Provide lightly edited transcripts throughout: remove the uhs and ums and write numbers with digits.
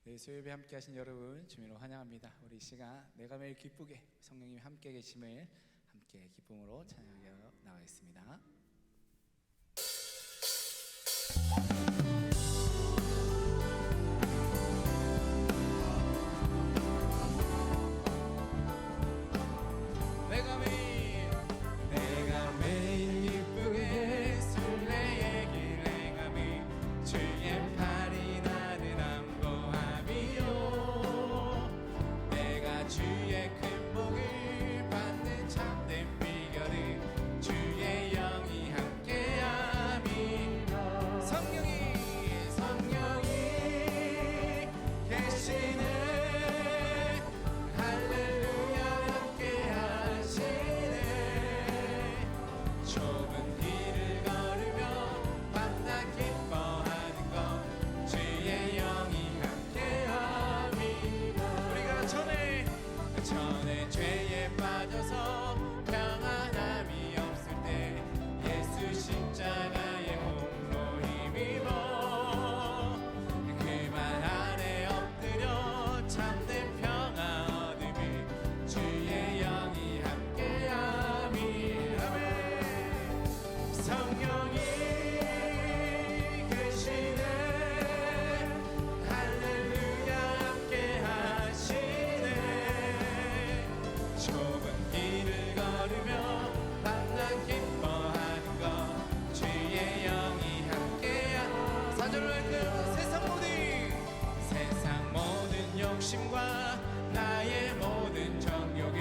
네, 수요일에 함께 하신 여러분 주님으로 환영합니다. 우리 이 시간 내가 매일 기쁘게 성령님이 함께 계심을 함께 기쁨으로 찬양하여 나가겠습니다. 내가 매일 기쁘게 순례의 길 행함이 주의 팔이 나는 안보함이요 내가 주의 큰 복을 받는 참된 비결은 주의 영이 함께함이라 성령이 계시네 빠져서 평안함이 없을 때 예수 십자가의 홈로 힘입어 그만 안에 엎드려 참된 평화 얻음이 주의 영이 함께함이 아멘. 성령이 계시네 할렐루야 함께하시네 길을 걸으며 만나 기뻐하는 것 주의 영이 함께야 사절로 할까요? 세상 모든 욕심과 나의 모든 정욕이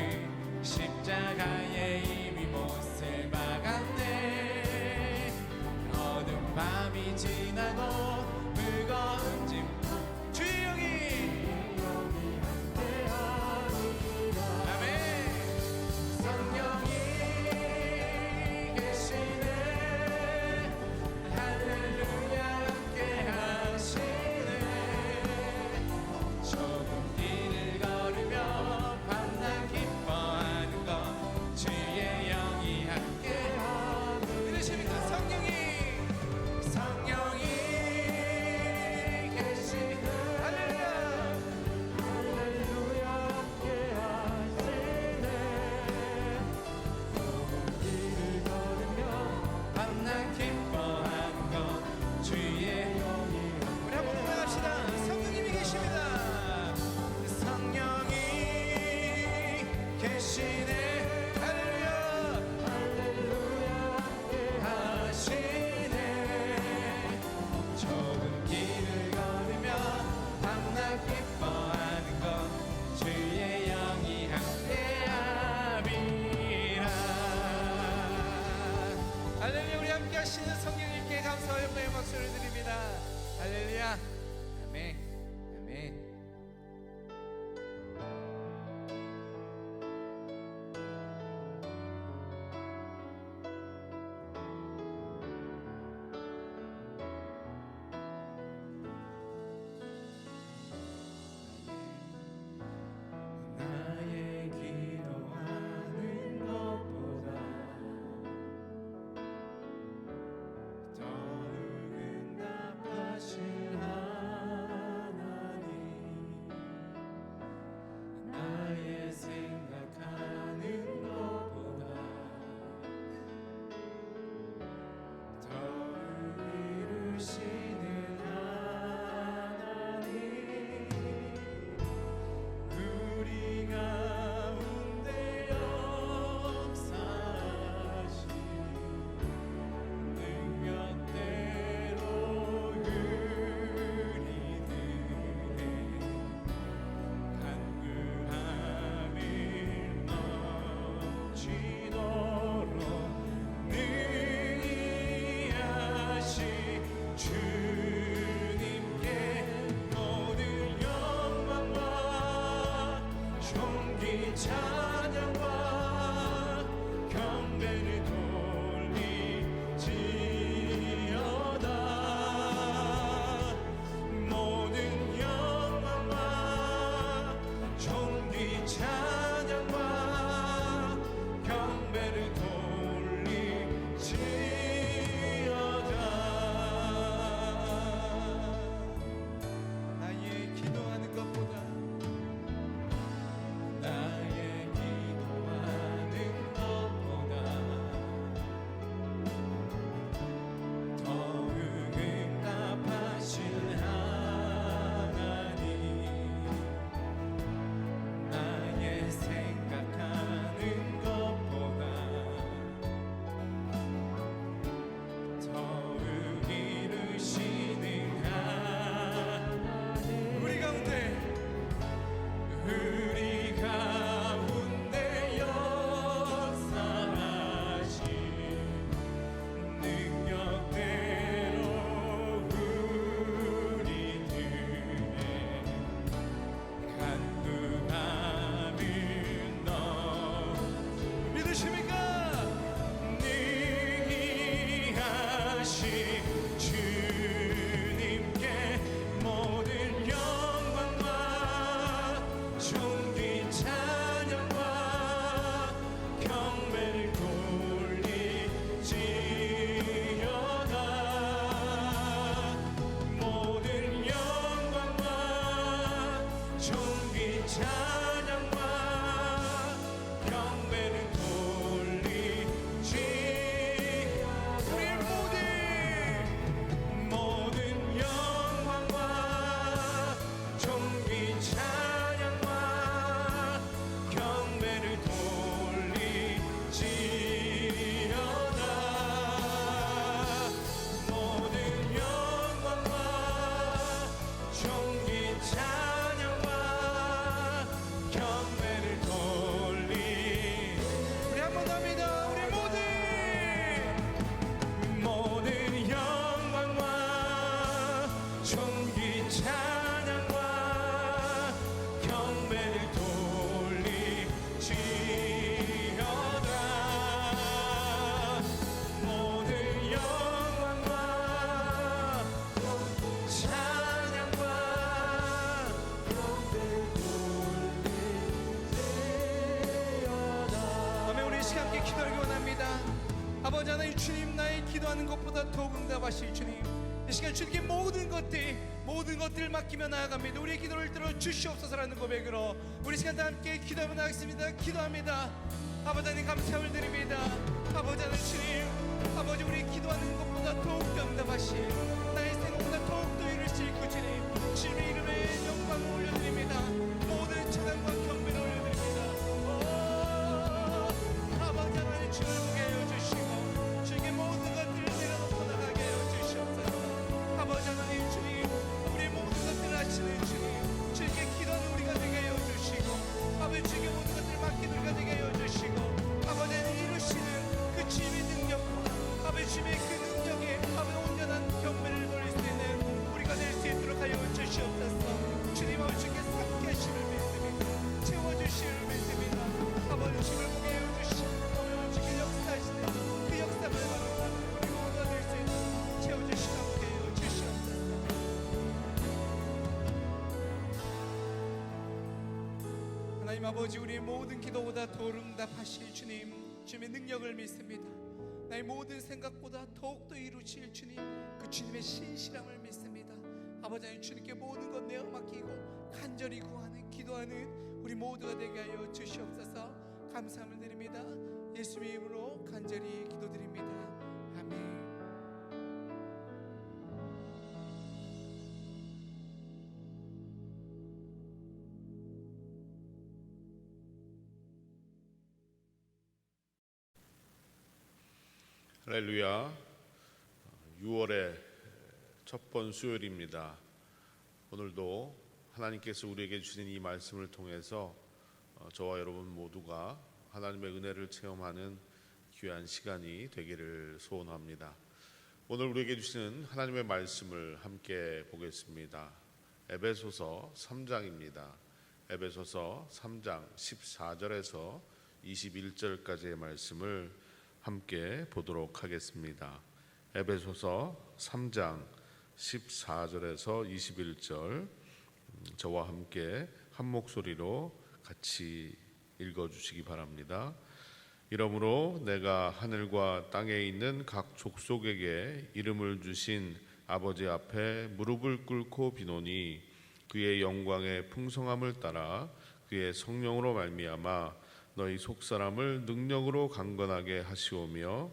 십자가에 이미 못을 박았네 어두운 밤이 지나고 무거운 짐 주의 영이 성령이 계시네 할렐루야 함께하시네 좁은 길을 걸으며 밤낮 기뻐하는 것 주의 영이 함께하네 들으십니까? 성령이 계시네 할렐루야 함께하시네 밤낮 기뻐하는 것 주의 영이 우리 한번 고백합시다. 성령님이 계십니다. 성령이 계시네 할렐루야 함께하시네 좁은 길을 걸으며 밤낮 기뻐하는 것 주의 영이 함께함이라 할렐루야. 우리 함께 하시는 성령님께 감사와 영광의 박수를 드립니다. 할렐루야. 아멘. 아멘. 나의 기도하는 것보다 더 응답하신 하나님 아버지 하나님 주님, 나의 기도하는 것보다 더욱 응답하실 주님, 이 시간 주님께 모든 것들을 맡기며 나아갑니다. 우리의 기도를 들어 주시옵소서라는 고백으로 우리 시간 다 함께 기도하며 나가겠습니다. 기도합니다. 아버지 하나님 감사를 드립니다. 아버지 하나님 주님, 아버지 우리 기도하는 것보다 더욱더 응답하실, 나의 생각보다 더욱더 이루실 그 주님, 주님의 이름에 영광을 올려드립니다. 모든 찬양과 경배를 올려드립니다. 아버지 하나님 주를 보게 하여 주시고 주님의 모든 것들을 내려놓고 나가게 하여 주시옵소서. 아버지 하나님 주님, 우리의 모든 것들을 아시는 주님, 주님께 기도하는 우리가 되게 하여 주시고, 아버지 주님의 모든 것들을 맡기는 우리가 되게 하여 주시고, 아버지 하나님 이루시는 그 주님의 능력과 아버지 주님의 그 능력에 아버지 온전한 경배를 돌릴 수 있는 우리가 될 수 있도록 하여 주시옵소서. 주님 아버지 주님께 함께 하심을 믿습니다. 채워주심을 믿습니다. 아버지 주님을 보게 하여 주시고 아버지 주님의 역사하시는 그 역사를 바라보는 우리 모두가 될 수 있도록 채워주시고 함께 하여 주시옵소서. 하나님 아버지, 우리의 모든 기도보다 더 응답하실 주님, 주님의 능력을 믿습니다. 나의 모든 생각보다 더욱더 이루실 주님, 그 주님의 신실함을 믿습니다. 아버지 하나님 주님께 모든 것 내어 맡기고 간절히 구하는 기도하는 우리 모두가 되게 하여 주시옵소서. 감사함을 드립니다. 예수님의 이름으로 간절히 기도드립니다. 아멘. 할렐루야. 6월의 첫 번 수요일입니다. 오늘도 하나님께서 우리에게 주신 이 말씀을 통해서 저와 여러분 모두가 하나님의 은혜를 체험하는 귀한 시간이 되기를 소원합니다. 오늘 우리에게 주시는 하나님의 말씀을 함께 보겠습니다. 에베소서 3장입니다. 에베소서 3장 14절에서 21절까지의 말씀을 함께 보도록 하겠습니다. 에베소서 3장 14절에서 21절, 저와 함께 한 목소리로 같이 읽어주시기 바랍니다. 이러므로 내가 하늘과 땅에 있는 각 족속에게 이름을 주신 아버지 앞에 무릎을 꿇고 비노니, 그의 영광의 풍성함을 따라 그의 성령으로 말미암아 너희 속사람을 능력으로 강건하게 하시오며,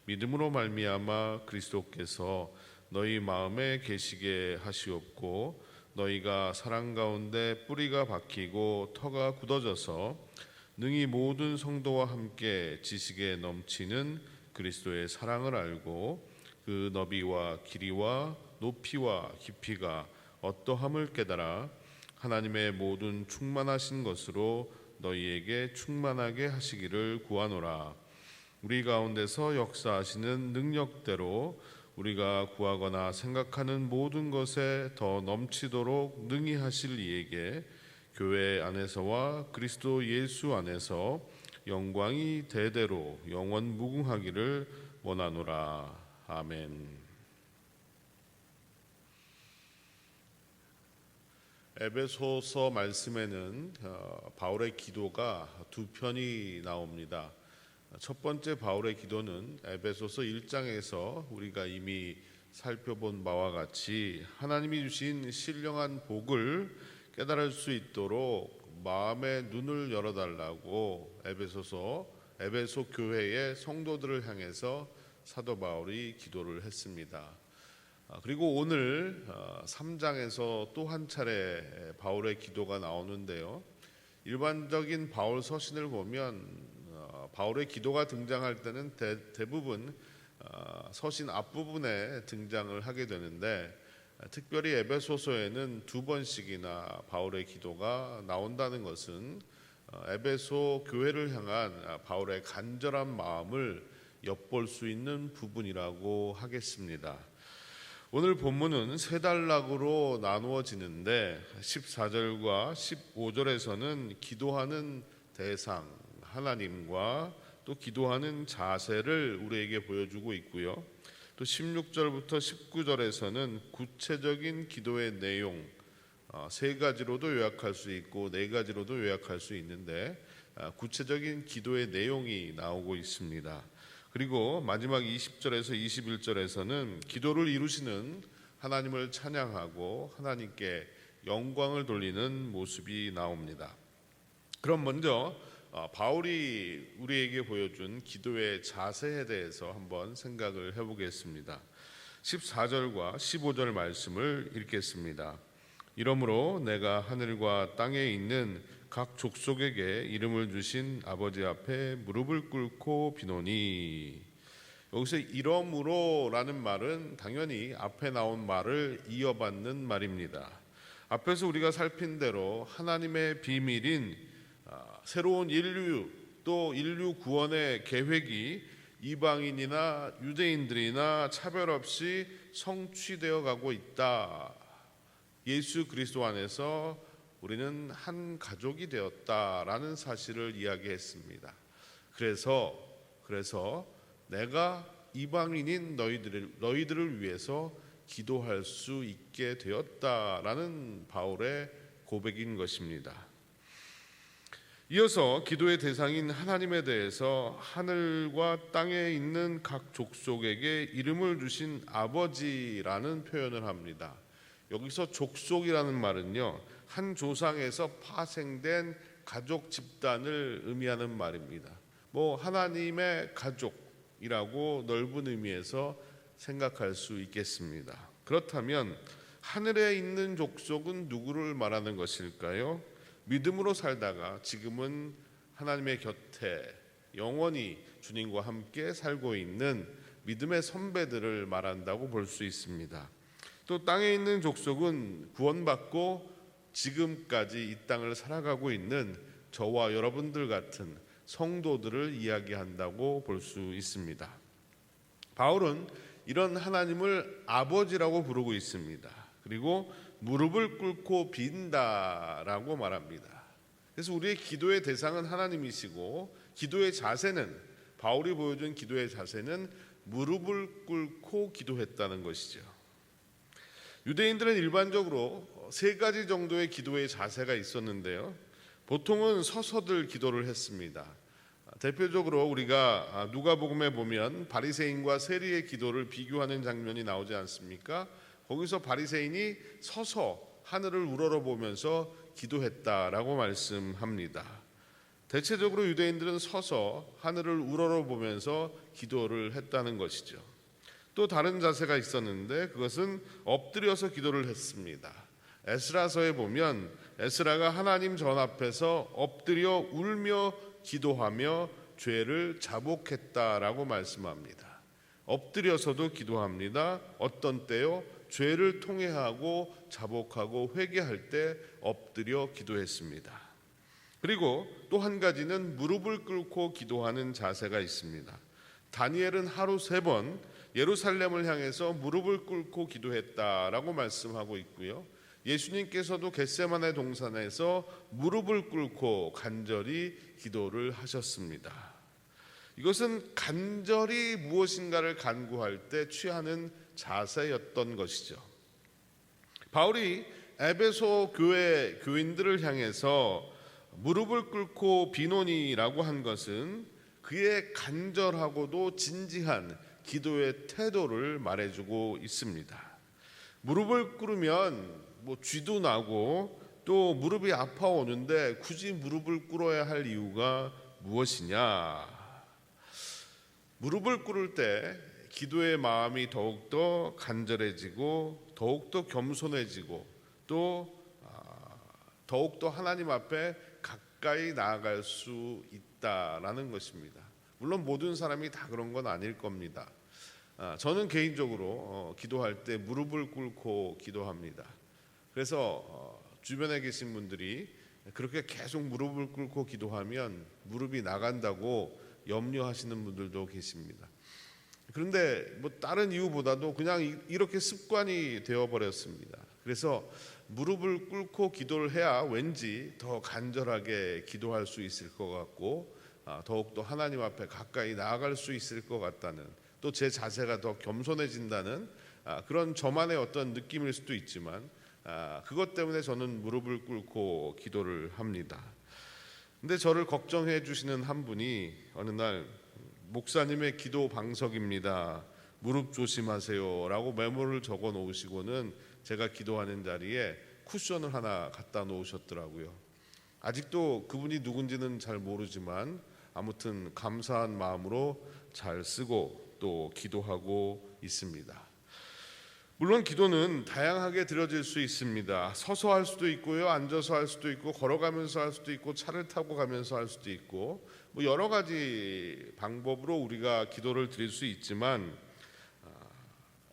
믿음으로 말미암아 그리스도께서 너희 마음에 계시게 하시옵고, 너희가 사랑 가운데 뿌리가 박히고 터가 굳어져서 능히 모든 성도와 함께 지식에 넘치는 그리스도의 사랑을 알고 그 너비와 길이와 높이와 깊이가 어떠함을 깨달아 하나님의 모든 충만하신 것으로 너희에게 충만하게 하시기를 구하노라. 우리 가운데서 역사하시는 능력대로 우리가 구하거나 생각하는 모든 것에 더 넘치도록 능히 하실 이에게 교회 안에서와 그리스도 예수 안에서 영광이 대대로 영원 무궁하기를 원하노라. 아멘. 에베소서 말씀에는 바울의 기도가 두 편이 나옵니다. 첫 번째 바울의 기도는 에베소서 1장에서 우리가 이미 살펴본 바와 같이 하나님이 주신 신령한 복을 깨달을 수 있도록 마음의 눈을 열어달라고 에베소 교회의 성도들을 향해서 사도 바울이 기도를 했습니다. 그리고 오늘 3장에서 또 한 차례 바울의 기도가 나오는데요. 일반적인 바울 서신을 보면 바울의 기도가 등장할 때는 대부분 서신 앞부분에 등장을 하게 되는데, 특별히 에베소서에는 두 번씩이나 바울의 기도가 나온다는 것은 에베소 교회를 향한 바울의 간절한 마음을 엿볼 수 있는 부분이라고 하겠습니다. 오늘 본문은 세 단락으로 나누어지는데 14절과 15절에서는 기도하는 대상, 하나님과 또 기도하는 자세를 우리에게 보여주고 있고요. 또 16절부터 19절에서는 구체적인 기도의 내용, 세 가지로도 요약할 수 있고 네 가지로도 요약할 수 있는데 구체적인 기도의 내용이 나오고 있습니다. 그리고 마지막 20절에서 21절에서는 기도를 이루시는 하나님을 찬양하고 하나님께 영광을 돌리는 모습이 나옵니다. 그럼 먼저 바울이 우리에게 보여준 기도의 자세에 대해서 한번 생각을 해보겠습니다. 14절과 15절 말씀을 읽겠습니다. 이러므로 내가 하늘과 땅에 있는 각 족속에게 이름을 주신 아버지 앞에 무릎을 꿇고 비노니. 여기서 이러므로라는 말은 당연히 앞에 나온 말을 이어받는 말입니다. 앞에서 우리가 살핀 대로 하나님의 비밀인 새로운 인류, 또 인류 구원의 계획이 이방인이나 유대인들이나 차별 없이 성취되어 가고 있다. 예수 그리스도 안에서 우리는 한 가족이 되었다라는 사실을 이야기했습니다. 그래서 내가 이방인인 너희들을 위해서 기도할 수 있게 되었다라는 바울의 고백인 것입니다. 이어서 기도의 대상인 하나님에 대해서 하늘과 땅에 있는 각 족속에게 이름을 주신 아버지라는 표현을 합니다. 여기서 족속이라는 말은요, 한 조상에서 파생된 가족 집단을 의미하는 말입니다. 하나님의 가족이라고 넓은 의미에서 생각할 수 있겠습니다. 그렇다면 하늘에 있는 족속은 누구를 말하는 것일까요? 믿음으로 살다가 지금은 하나님의 곁에 영원히 주님과 함께 살고 있는 믿음의 선배들을 말한다고 볼 수 있습니다. 또 땅에 있는 족속은 구원받고 지금까지 이 땅을 살아가고 있는 저와 여러분들 같은 성도들을 이야기한다고 볼 수 있습니다. 바울은 이런 하나님을 아버지라고 부르고 있습니다. 그리고 무릎을 꿇고 빈다라고 말합니다. 그래서 우리의 기도의 대상은 하나님이시고 기도의 자세는, 바울이 보여준 기도의 자세는 무릎을 꿇고 기도했다는 것이죠. 유대인들은 일반적으로 세 가지 정도의 기도의 자세가 있었는데요, 보통은 서서들 기도를 했습니다. 대표적으로 우리가 누가복음에 보면 바리새인과 세리의 기도를 비교하는 장면이 나오지 않습니까? 거기서 바리새인이 서서 하늘을 우러러보면서 기도했다라고 말씀합니다. 대체적으로 유대인들은 서서 하늘을 우러러보면서 기도를 했다는 것이죠. 또 다른 자세가 있었는데 그것은 엎드려서 기도를 했습니다. 에스라서에 보면 에스라가 하나님 전 앞에서 엎드려 울며 기도하며 죄를 자복했다라고 말씀합니다. 엎드려서도 기도합니다. 어떤 때요? 죄를 통회하고 자복하고 회개할 때 엎드려 기도했습니다. 그리고 또 한 가지는 무릎을 꿇고 기도하는 자세가 있습니다. 다니엘은 하루 3번 예루살렘을 향해서 무릎을 꿇고 기도했다라고 말씀하고 있고요. 예수님께서도 겟세마네 동산에서 무릎을 꿇고 간절히 기도를 하셨습니다. 이것은 간절히 무엇인가를 간구할 때 취하는 자세였던 것이죠. 바울이 에베소 교회 교인들을 향해서 무릎을 꿇고 비노니라고 한 것은 그의 간절하고도 진지한 기도의 태도를 말해주고 있습니다. 무릎을 꿇으면 쥐도 나고 또 무릎이 아파오는데 굳이 무릎을 꿇어야 할 이유가 무엇이냐? 무릎을 꿇을 때 기도의 마음이 더욱더 간절해지고 더욱더 겸손해지고 또 더욱더 하나님 앞에 가까이 나아갈 수 있다라는 것입니다. 물론 모든 사람이 다 그런 건 아닐 겁니다. 저는 개인적으로 기도할 때 무릎을 꿇고 기도합니다. 그래서 주변에 계신 분들이 그렇게 계속 무릎을 꿇고 기도하면 무릎이 나간다고 염려하시는 분들도 계십니다. 그런데 다른 이유보다도 그냥 이렇게 습관이 되어버렸습니다. 그래서 무릎을 꿇고 기도를 해야 왠지 더 간절하게 기도할 수 있을 것 같고 더욱더 하나님 앞에 가까이 나아갈 수 있을 것 같다는, 또 제 자세가 더 겸손해진다는 그런 저만의 어떤 느낌일 수도 있지만 그것 때문에 저는 무릎을 꿇고 기도를 합니다. 근데 저를 걱정해 주시는 한 분이 어느 날 목사님의 기도 방석입니다. 무릎 조심하세요라고 메모를 적어 놓으시고는 제가 기도하는 자리에 쿠션을 하나 갖다 놓으셨더라고요. 아직도 그분이 누군지는 잘 모르지만 아무튼 감사한 마음으로 잘 쓰고 또 기도하고 있습니다. 물론 기도는 다양하게 드려질 수 있습니다. 서서 할 수도 있고요, 앉아서 할 수도 있고, 걸어가면서 할 수도 있고, 차를 타고 가면서 할 수도 있고, 여러 가지 방법으로 우리가 기도를 드릴 수 있지만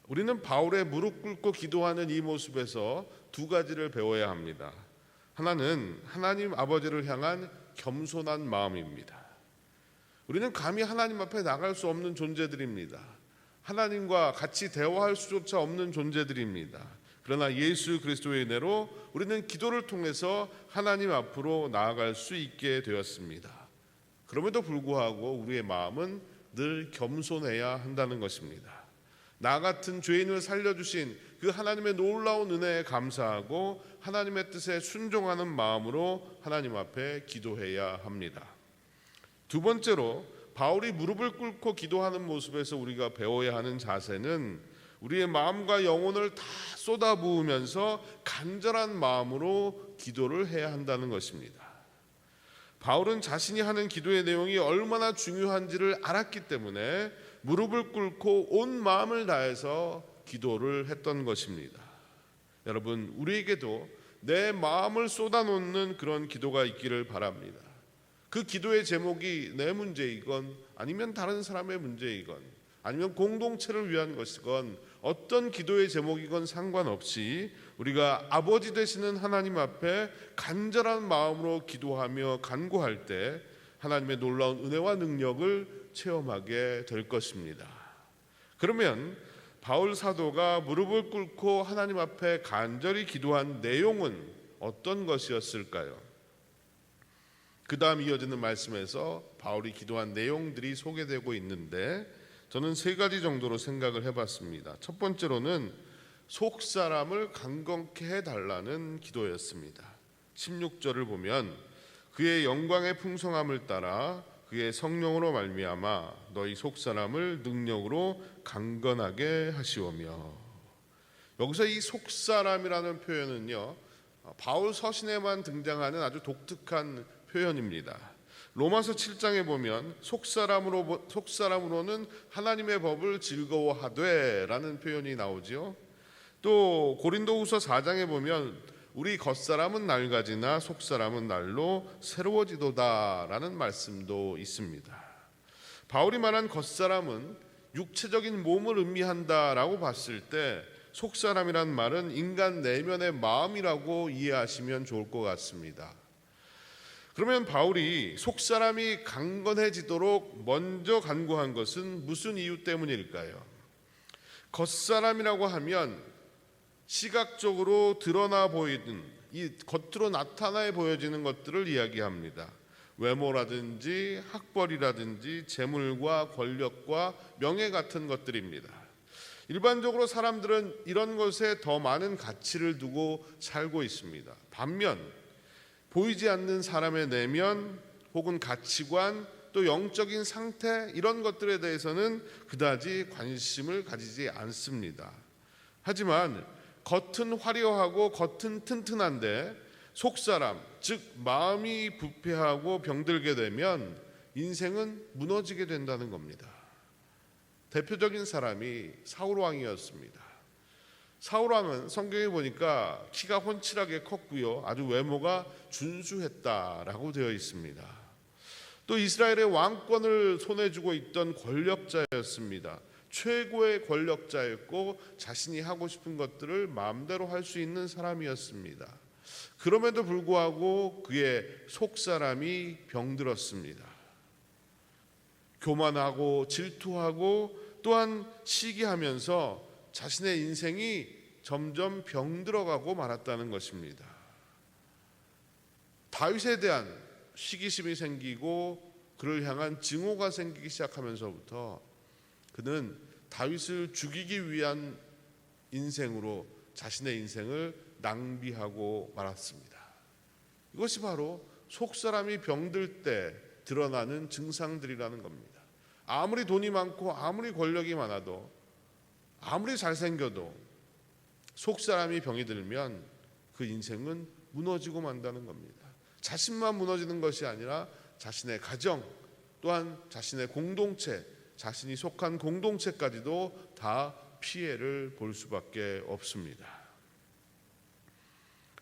우리는 바울의 무릎 꿇고 기도하는 이 모습에서 두 가지를 배워야 합니다. 하나는 하나님 아버지를 향한 겸손한 마음입니다. 우리는 감히 하나님 앞에 나갈 수 없는 존재들입니다. 하나님과 같이 대화할 수조차 없는 존재들입니다. 그러나 예수 그리스도의 은혜로 우리는 기도를 통해서 하나님 앞으로 나아갈 수 있게 되었습니다. 그럼에도 불구하고 우리의 마음은 늘 겸손해야 한다는 것입니다. 나 같은 죄인을 살려주신 그 하나님의 놀라운 은혜에 감사하고 하나님의 뜻에 순종하는 마음으로 하나님 앞에 기도해야 합니다. 두 번째로 바울이 무릎을 꿇고 기도하는 모습에서 우리가 배워야 하는 자세는 우리의 마음과 영혼을 다 쏟아부으면서 간절한 마음으로 기도를 해야 한다는 것입니다. 바울은 자신이 하는 기도의 내용이 얼마나 중요한지를 알았기 때문에 무릎을 꿇고 온 마음을 다해서 기도를 했던 것입니다. 여러분, 우리에게도 내 마음을 쏟아놓는 그런 기도가 있기를 바랍니다. 그 기도의 제목이 내 문제이건 아니면 다른 사람의 문제이건 아니면 공동체를 위한 것이건 어떤 기도의 제목이건 상관없이 우리가 아버지 되시는 하나님 앞에 간절한 마음으로 기도하며 간구할 때 하나님의 놀라운 은혜와 능력을 체험하게 될 것입니다. 그러면 바울 사도가 무릎을 꿇고 하나님 앞에 간절히 기도한 내용은 어떤 것이었을까요? 그 다음 이어지는 말씀에서 바울이 기도한 내용들이 소개되고 있는데 저는 세 가지 정도로 생각을 해봤습니다. 첫 번째로는 속 사람을 강건케 해달라는 기도였습니다. 16절을 보면 그의 영광의 풍성함을 따라 그의 성령으로 말미암아 너희 속 사람을 능력으로 강건하게 하시오며. 여기서 이 속 사람이라는 표현은요, 바울 서신에만 등장하는 아주 독특한 표현입니다. 로마서 7장에 보면 속사람으로는 하나님의 법을 즐거워하되 라는 표현이 나오지요. 또 고린도후서 4장에 보면 우리 겉사람은 낡아지나 속사람은 날로 새로워지도다 라는 말씀도 있습니다. 바울이 말한 겉사람은 육체적인 몸을 의미한다라고 봤을 때 속사람이란 말은 인간 내면의 마음이라고 이해하시면 좋을 것 같습니다. 그러면 바울이 속사람이 강건해지도록 먼저 간구한 것은 무슨 이유 때문일까요? 겉사람이라고 하면 시각적으로 드러나 보이는 이 겉으로 나타나 보여지는 것들을 이야기합니다. 외모라든지 학벌이라든지 재물과 권력과 명예 같은 것들입니다. 일반적으로 사람들은 이런 것에 더 많은 가치를 두고 살고 있습니다. 반면 보이지 않는 사람의 내면 혹은 가치관 또 영적인 상태 이런 것들에 대해서는 그다지 관심을 가지지 않습니다. 하지만 겉은 화려하고 겉은 튼튼한데 속사람 즉 마음이 부패하고 병들게 되면 인생은 무너지게 된다는 겁니다. 대표적인 사람이 사울왕이었습니다. 사울왕은 성경에 보니까 키가 훤칠하게 컸고요, 아주 외모가 준수했다라고 되어 있습니다. 또 이스라엘의 왕권을 손에 쥐고 있던 권력자였습니다. 최고의 권력자였고 자신이 하고 싶은 것들을 마음대로 할 수 있는 사람이었습니다. 그럼에도 불구하고 그의 속사람이 병들었습니다. 교만하고 질투하고 또한 시기하면서 자신의 인생이 점점 병들어가고 말았다는 것입니다. 다윗에 대한 시기심이 생기고 그를 향한 증오가 생기기 시작하면서부터 그는 다윗을 죽이기 위한 인생으로 자신의 인생을 낭비하고 말았습니다. 이것이 바로 속사람이 병들 때 드러나는 증상들이라는 겁니다. 아무리 돈이 많고 아무리 권력이 많아도 아무리 잘생겨도 속 사람이 병이 들면 그 인생은 무너지고 만다는 겁니다. 자신만 무너지는 것이 아니라 자신의 가정, 또한 자신의 공동체, 자신이 속한 공동체까지도 다 피해를 볼 수밖에 없습니다.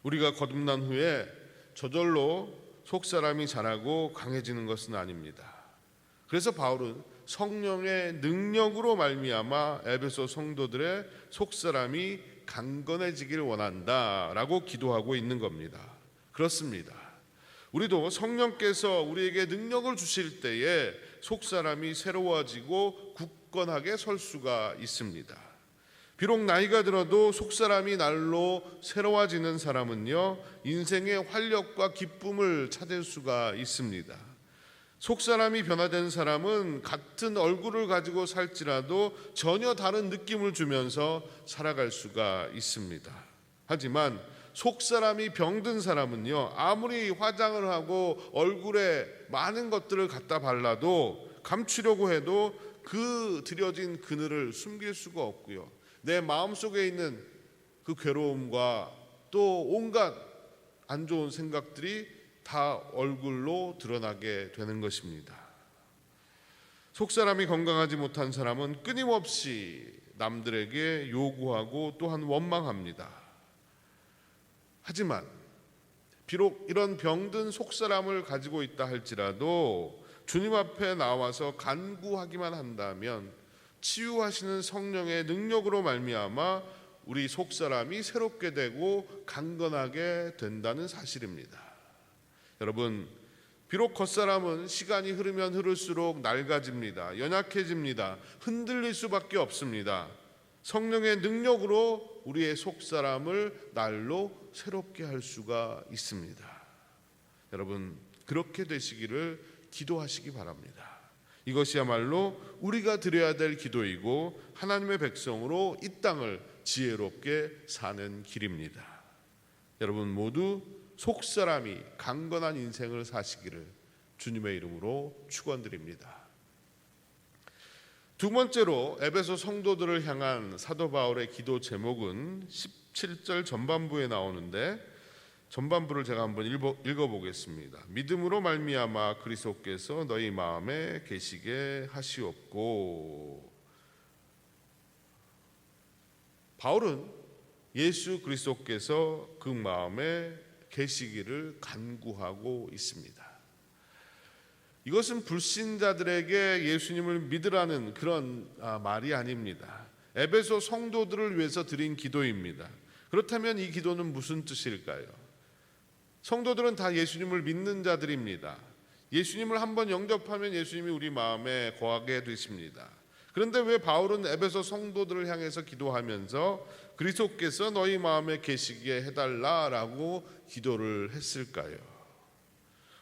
우리가 거듭난 후에 저절로 속사람이 자라고 강해지는 것은 아닙니다. 그래서 바울은 성령의 능력으로 말미암아 에베소 성도들의 속사람이 강건해지길 원한다라고 기도하고 있는 겁니다. 그렇습니다. 우리도 성령께서 우리에게 능력을 주실 때에 속사람이 새로워지고 굳건하게 설 수가 있습니다. 비록 나이가 들어도 속사람이 날로 새로워지는 사람은요, 인생의 활력과 기쁨을 찾을 수가 있습니다. 속사람이 변화된 사람은 같은 얼굴을 가지고 살지라도 전혀 다른 느낌을 주면서 살아갈 수가 있습니다. 하지만 속사람이 병든 사람은요, 아무리 화장을 하고 얼굴에 많은 것들을 갖다 발라도 감추려고 해도 그 들여진 그늘을 숨길 수가 없고요, 내 마음속에 있는 그 괴로움과 또 온갖 안 좋은 생각들이 다 얼굴로 드러나게 되는 것입니다. 속사람이 건강하지 못한 사람은 끊임없이 남들에게 요구하고 또한 원망합니다. 하지만 비록 이런 병든 속사람을 가지고 있다 할지라도 주님 앞에 나와서 간구하기만 한다면 치유하시는 성령의 능력으로 말미암아 우리 속사람이 새롭게 되고 강건하게 된다는 사실입니다. 여러분, 비록 겉사람은 시간이 흐르면 흐를수록 낡아집니다. 연약해집니다. 흔들릴 수밖에 없습니다. 성령의 능력으로 우리의 속사람을 날로 새롭게 할 수가 있습니다. 여러분, 그렇게 되시기를 기도하시기 바랍니다. 이것이야말로 우리가 드려야 될 기도이고 하나님의 백성으로 이 땅을 지혜롭게 사는 길입니다. 여러분 모두 속사람이 강건한 인생을 사시기를 주님의 이름으로 축원드립니다. 두 번째로 에베소 성도들을 향한 사도 바울의 기도 제목은 17절 전반부에 나오는데, 전반부를 제가 한번 읽어보겠습니다. 믿음으로 말미암아 그리스도께서 너희 마음에 계시게 하시옵고. 바울은 예수 그리스도께서 그 마음에 계시기를 간구하고 있습니다. 이것은 불신자들에게 예수님을 믿으라는 그런 말이 아닙니다. 에베소 성도들을 위해서 드린 기도입니다. 그렇다면 이 기도는 무슨 뜻일까요? 성도들은 다 예수님을 믿는 자들입니다. 예수님을 한번 영접하면 예수님이 우리 마음에 거하게 되십니다. 그런데 왜 바울은 에베소 성도들을 향해서 기도하면서 그리스도께서 너희 마음에 계시게 해달라라고 기도를 했을까요?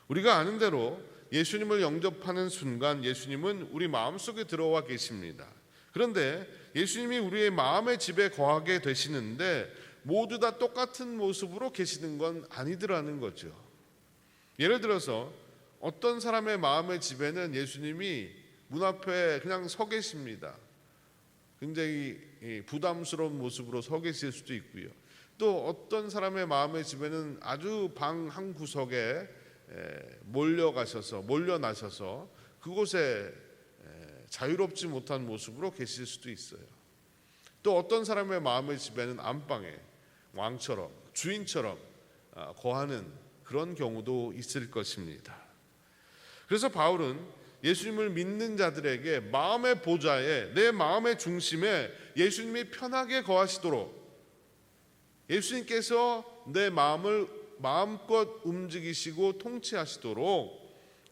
우리가 아는 대로 예수님을 영접하는 순간 예수님은 우리 마음속에 들어와 계십니다. 그런데 예수님이 우리의 마음의 집에 거하게 되시는데 모두 다 똑같은 모습으로 계시는 건 아니더라는 거죠. 예를 들어서 어떤 사람의 마음의 집에는 예수님이 문 앞에 그냥 서 계십니다. 굉장히 부담스러운 모습으로 서 계실 수도 있고요. 또 어떤 사람의 마음의 집에는 아주 방 한 구석에 몰려나셔서 그곳에 자유롭지 못한 모습으로 계실 수도 있어요. 또 어떤 사람의 마음의 집에는 안방에 왕처럼 주인처럼 거하는 그런 경우도 있을 것입니다. 그래서 바울은 예수님을 믿는 자들에게 마음의 보좌에, 내 마음의 중심에 예수님이 편하게 거하시도록, 예수님께서 내 마음을 마음껏 움직이시고 통치하시도록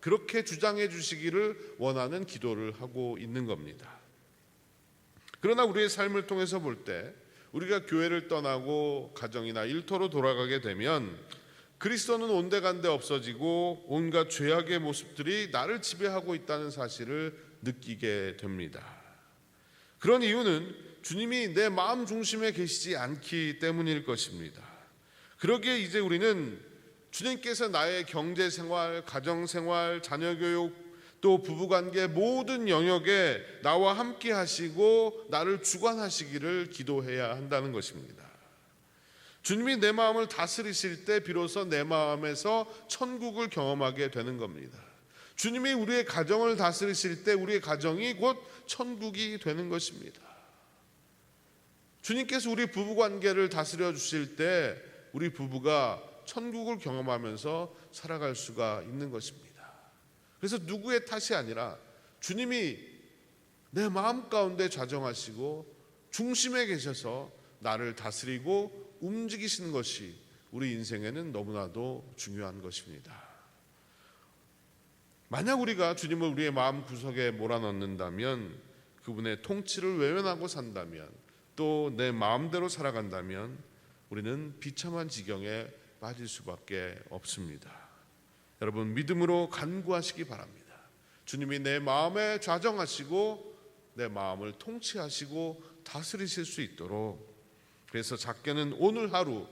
그렇게 주장해 주시기를 원하는 기도를 하고 있는 겁니다. 그러나 우리의 삶을 통해서 볼 때 우리가 교회를 떠나고 가정이나 일터로 돌아가게 되면 그리스도는 온데간데 없어지고 온갖 죄악의 모습들이 나를 지배하고 있다는 사실을 느끼게 됩니다. 그런 이유는 주님이 내 마음 중심에 계시지 않기 때문일 것입니다. 그러기에 이제 우리는 주님께서 나의 경제생활, 가정생활, 자녀교육, 또 부부관계 모든 영역에 나와 함께 하시고 나를 주관하시기를 기도해야 한다는 것입니다. 주님이 내 마음을 다스리실 때 비로소 내 마음에서 천국을 경험하게 되는 겁니다. 주님이 우리의 가정을 다스리실 때 우리의 가정이 곧 천국이 되는 것입니다. 주님께서 우리 부부관계를 다스려 주실 때 우리 부부가 천국을 경험하면서 살아갈 수가 있는 것입니다. 그래서 누구의 탓이 아니라 주님이 내 마음 가운데 좌정하시고 중심에 계셔서 나를 다스리고 움직이시는 것이 우리 인생에는 너무나도 중요한 것입니다. 만약 우리가 주님을 우리의 마음 구석에 몰아넣는다면, 그분의 통치를 외면하고 산다면, 또 내 마음대로 살아간다면 우리는 비참한 지경에 빠질 수밖에 없습니다. 여러분, 믿음으로 간구하시기 바랍니다. 주님이 내 마음에 좌정하시고 내 마음을 통치하시고 다스리실 수 있도록, 그래서 작게는 오늘 하루,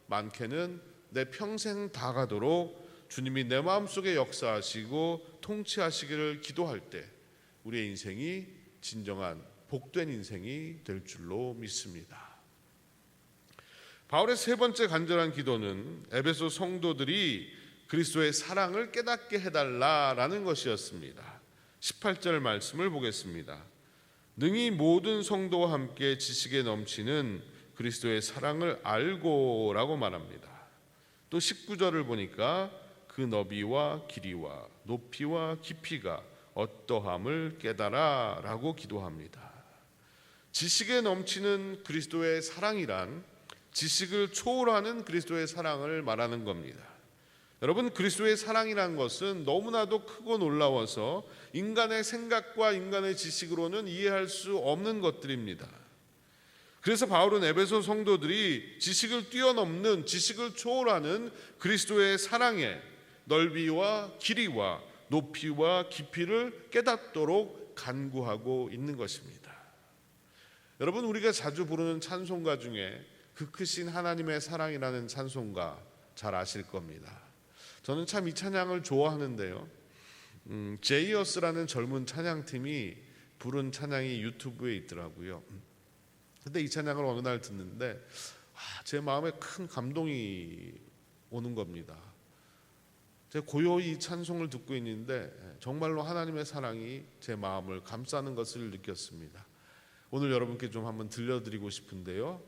많게는 내 평생 다 가도록 주님이 내 마음속에 역사하시고 통치하시기를 기도할 때 우리의 인생이 진정한 복된 인생이 될 줄로 믿습니다. 바울의 세 번째 간절한 기도는 에베소 성도들이 그리스도의 사랑을 깨닫게 해달라라는 것이었습니다. 18절 말씀을 보겠습니다. 능히 모든 성도와 함께 지식에 넘치는 그리스도의 사랑을 알고 라고 말합니다. 또 19절을 보니까 그 너비와 길이와 높이와 깊이가 어떠함을 깨달아 라고 기도합니다. 지식에 넘치는 그리스도의 사랑이란 지식을 초월하는 그리스도의 사랑을 말하는 겁니다. 여러분, 그리스도의 사랑이란 것은 너무나도 크고 놀라워서 인간의 생각과 인간의 지식으로는 이해할 수 없는 것들입니다. 그래서 바울은 에베소 성도들이 지식을 뛰어넘는, 지식을 초월하는 그리스도의 사랑의 넓이와 길이와 높이와 깊이를 깨닫도록 간구하고 있는 것입니다. 여러분, 우리가 자주 부르는 찬송가 중에 그 크신 하나님의 사랑이라는 찬송가 잘 아실 겁니다. 저는 참 이 찬양을 좋아하는데요, 제이어스라는 젊은 찬양팀이 부른 찬양이 유튜브에 있더라고요. 근데 이 찬양을 어느 날 듣는데 제 마음에 큰 감동이 오는 겁니다. 제가 고요히 이 찬송을 듣고 있는데 정말로 하나님의 사랑이 제 마음을 감싸는 것을 느꼈습니다. 오늘 여러분께 좀 한번 들려드리고 싶은데요,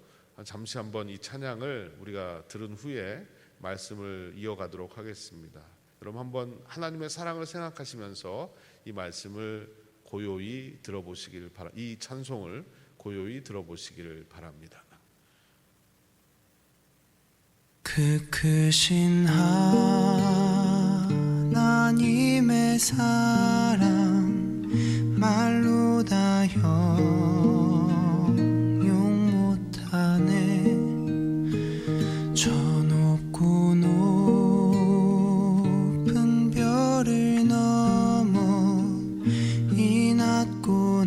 잠시 한번 이 찬양을 우리가 들은 후에 말씀을 이어가도록 하겠습니다. 여러분, 한번 하나님의 사랑을 생각하시면서 이 말씀을 고요히 들어보시길 바랍니다. 이 찬송을 고요히 들어보시기를 바랍니다. 그 크신 하나님의 사랑 말로 다 형용 못하네. 저 높고 높은 별을 넘어 이 낮고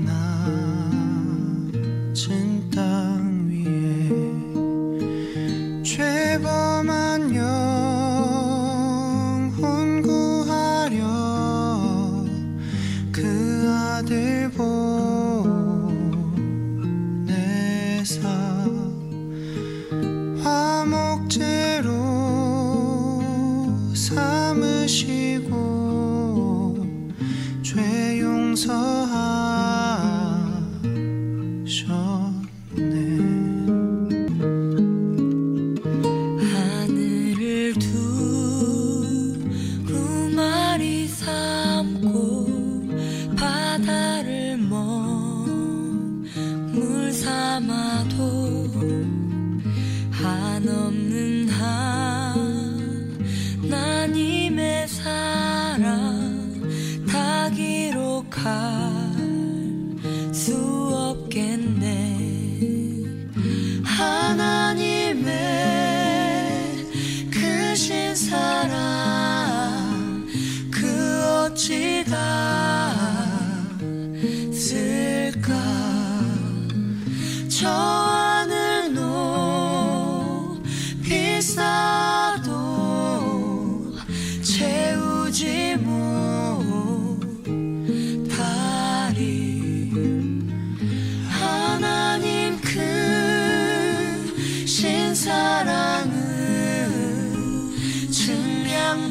낮은 땅 위에 죄범한 영혼 구하려 그 아들 보내사 화목제로 삼으시고 죄 용서하셨네. 하늘을 두루마리 삼고 바다를 먹물 삼아도 한없는 하나님의 사랑 다 기록하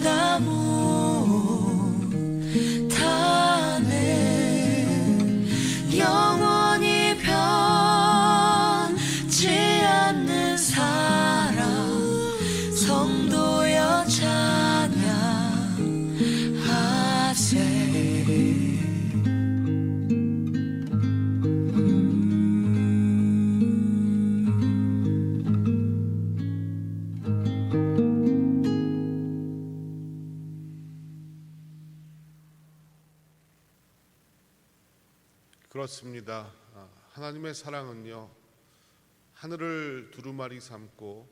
누가 못하네 영원히 변치 않는 사랑 성도여 찬양하세 그렇습니다. 하나님의 사랑은요, 하늘을 두루마리 삼고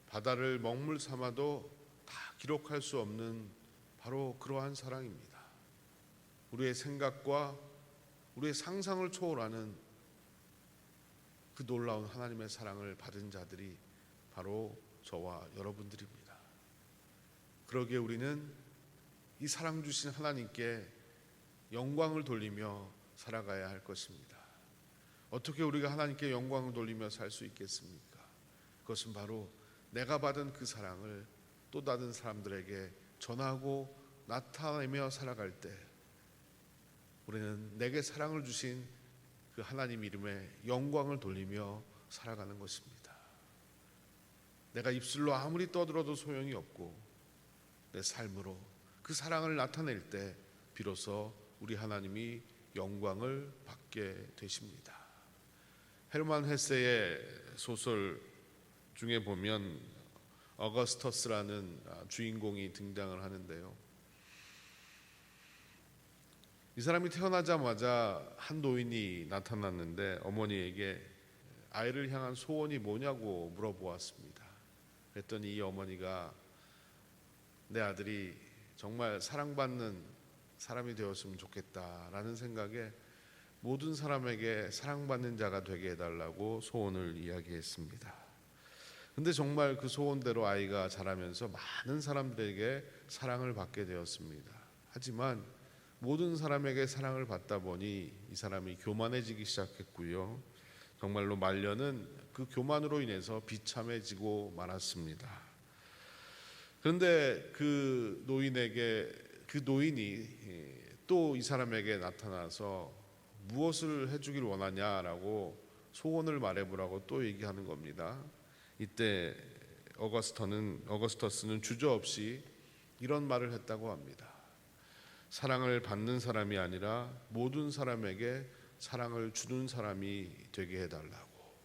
바다를 먹물 삼아도 다 기록할 수 없는 바로 그러한 사랑입니다. 우리의 생각과 우리의 상상을 초월하는 그 놀라운 하나님의 사랑을 받은 자들이 바로 저와 여러분들입니다. 그러기에 우리는 이 사랑 주신 하나님께 영광을 돌리며 살아가야 할 것입니다. 어떻게 우리가 하나님께 영광을 돌리며 살 수 있겠습니까? 그것은 바로 내가 받은 그 사랑을 또 다른 사람들에게 전하고 나타내며 살아갈 때 우리는 내게 사랑을 주신 그 하나님 이름에 영광을 돌리며 살아가는 것입니다. 내가 입술로 아무리 떠들어도 소용이 없고 내 삶으로 그 사랑을 나타낼 때 비로소 우리 하나님이 영광을 받게 되십니다. 헤르만 헤세의 소설 중에 보면 어거스터스라는 주인공이 등장을 하는데요. 이 사람이 태어나자마자 한 노인이 나타났는데 어머니에게 아이를 향한 소원이 뭐냐고 물어보았습니다. 그랬더니 이 어머니가 내 아들이 정말 사랑받는 사람이 되었으면 좋겠다라는 생각에 모든 사람에게 사랑받는 자가 되게 해달라고 소원을 이야기했습니다. 근데 정말 그 소원대로 아이가 자라면서 많은 사람들에게 사랑을 받게 되었습니다. 하지만 모든 사람에게 사랑을 받다 보니 이 사람이 교만해지기 시작했고요. 정말로 말년은 그 교만으로 인해서 비참해지고 말았습니다. 그런데 그 노인이 또 이 사람에게 나타나서 무엇을 해주길 원하냐라고 소원을 말해보라고 또 얘기하는 겁니다. 이때 어거스터스는 주저없이 이런 말을 했다고 합니다. 사랑을 받는 사람이 아니라 모든 사람에게 사랑을 주는 사람이 되게 해달라고.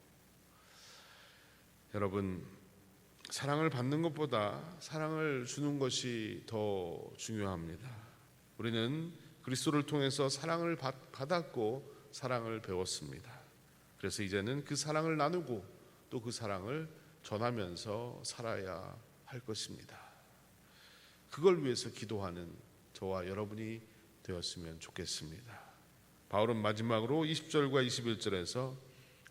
여러분, 사랑을 받는 것보다 사랑을 주는 것이 더 중요합니다. 우리는 그리스도를 통해서 사랑을 받았고 사랑을 배웠습니다. 그래서 이제는 그 사랑을 나누고 또 그 사랑을 전하면서 살아야 할 것입니다. 그걸 위해서 기도하는 저와 여러분이 되었으면 좋겠습니다. 바울은 마지막으로 20절과 21절에서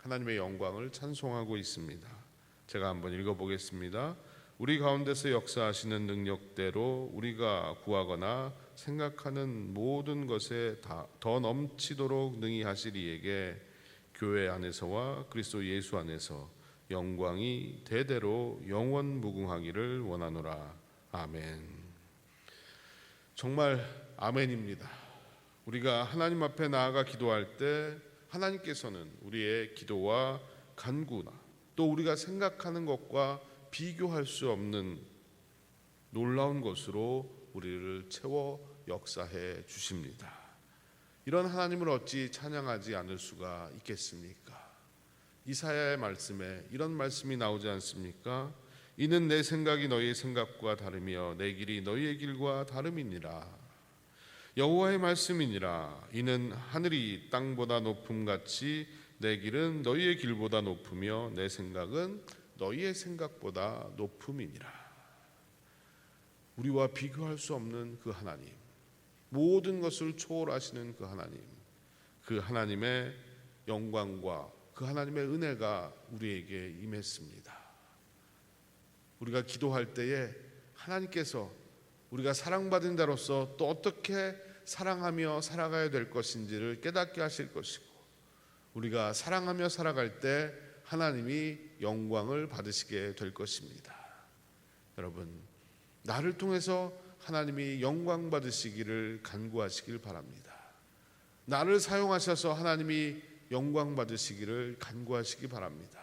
하나님의 영광을 찬송하고 있습니다. 제가 한번 읽어보겠습니다. 우리 가운데서 역사하시는 능력대로 우리가 구하거나 생각하는 모든 것에 더 넘치도록 능히 하실 이에게 교회 안에서와 그리스도 예수 안에서 영광이 대대로 영원 무궁하기를 원하노라. 아멘. 정말 아멘입니다. 우리가 하나님 앞에 나아가 기도할 때 하나님께서는 우리의 기도와 간구나 또 우리가 생각하는 것과 비교할 수 없는 놀라운 것으로 우리를 채워 역사해 주십니다. 이런 하나님을 어찌 찬양하지 않을 수가 있겠습니까? 이사야의 말씀에 이런 말씀이 나오지 않습니까? 이는 내 생각이 너희의 생각과 다르며 내 길이 너희의 길과 다름이니라. 여호와의 말씀이니라. 이는 하늘이 땅보다 높음같이 내 길은 너희의 길보다 높으며 내 생각은 너희의 생각보다 높음이니라. 우리와 비교할 수 없는 그 하나님, 모든 것을 초월하시는 그 하나님, 그 하나님의 영광과 그 하나님의 은혜가 우리에게 임했습니다. 우리가 기도할 때에 하나님께서 우리가 사랑받은 자로서 또 어떻게 사랑하며 살아가야 될 것인지를 깨닫게 하실 것이고, 우리가 사랑하며 살아갈 때 하나님이 영광을 받으시게 될 것입니다. 여러분, 나를 통해서 하나님이 영광 받으시기를 간구하시길 바랍니다. 나를 사용하셔서 하나님이 영광 받으시기를 간구하시기 바랍니다.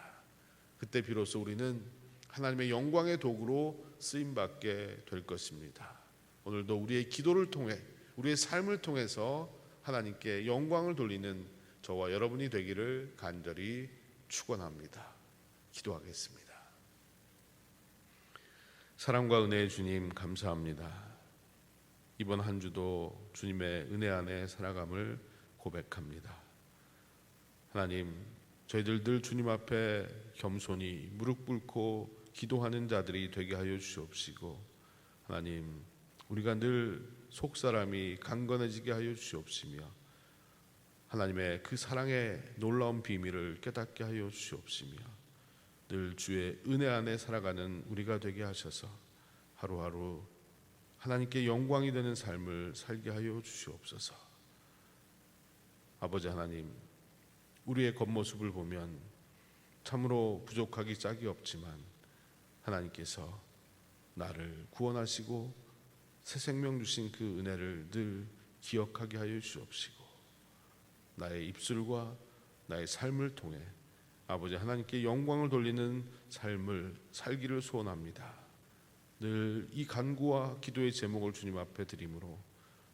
그때 비로소 우리는 하나님의 영광의 도구로 쓰임 받게 될 것입니다. 오늘도 우리의 기도를 통해, 우리의 삶을 통해서 하나님께 영광을 돌리는 저와 여러분이 되기를 간절히 축원합니다. 기도하겠습니다. 사랑과 은혜의 주님, 감사합니다. 이번 한 주도 주님의 은혜 안에 살아감을 고백합니다. 하나님, 저희들 늘 주님 앞에 겸손히 무릎 꿇고 기도하는 자들이 되게 하여 주시옵시고, 하나님, 우리가 늘 속사람이 강건해지게 하여 주시옵시며, 하나님의 그 사랑의 놀라운 비밀을 깨닫게 하여 주시옵시며, 늘 주의 은혜 안에 살아가는 우리가 되게 하셔서 하루하루 하나님께 영광이 되는 삶을 살게 하여 주시옵소서. 아버지 하나님, 우리의 겉모습을 보면 참으로 부족하기 짝이 없지만 하나님께서 나를 구원하시고 새 생명 주신 그 은혜를 늘 기억하게 하여 주시옵시고, 나의 입술과 나의 삶을 통해 아버지 하나님께 영광을 돌리는 삶을 살기를 소원합니다. 늘 이 간구와 기도의 제목을 주님 앞에 드림으로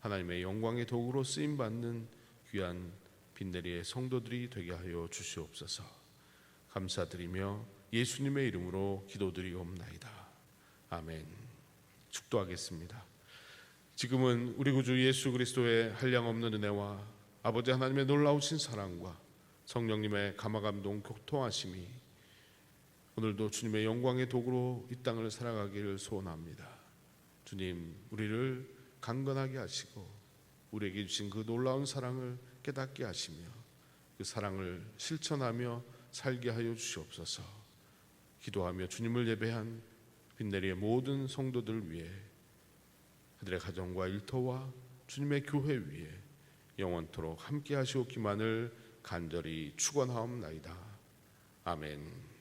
하나님의 영광의 도구로 쓰임받는 귀한 빈내리의 성도들이 되게 하여 주시옵소서. 감사드리며 예수님의 이름으로 기도드리옵나이다. 아멘. 축도하겠습니다. 지금은 우리 구주 예수 그리스도의 한량없는 은혜와 아버지 하나님의 놀라우신 사랑과 성령님의 감화감동 교통하심이 오늘도 주님의 영광의 도구로 이 땅을 살아가기를 소원합니다. 주님, 우리를 강건하게 하시고 우리에게 주신 그 놀라운 사랑을 깨닫게 하시며 그 사랑을 실천하며 살게 하여 주시옵소서. 기도하며 주님을 예배한 빈내리의 모든 성도들 위해, 그들의 가정과 일터와 주님의 교회 위에 영원토록 함께 하시옵기만을 간절히 축원하옵나이다. 아멘.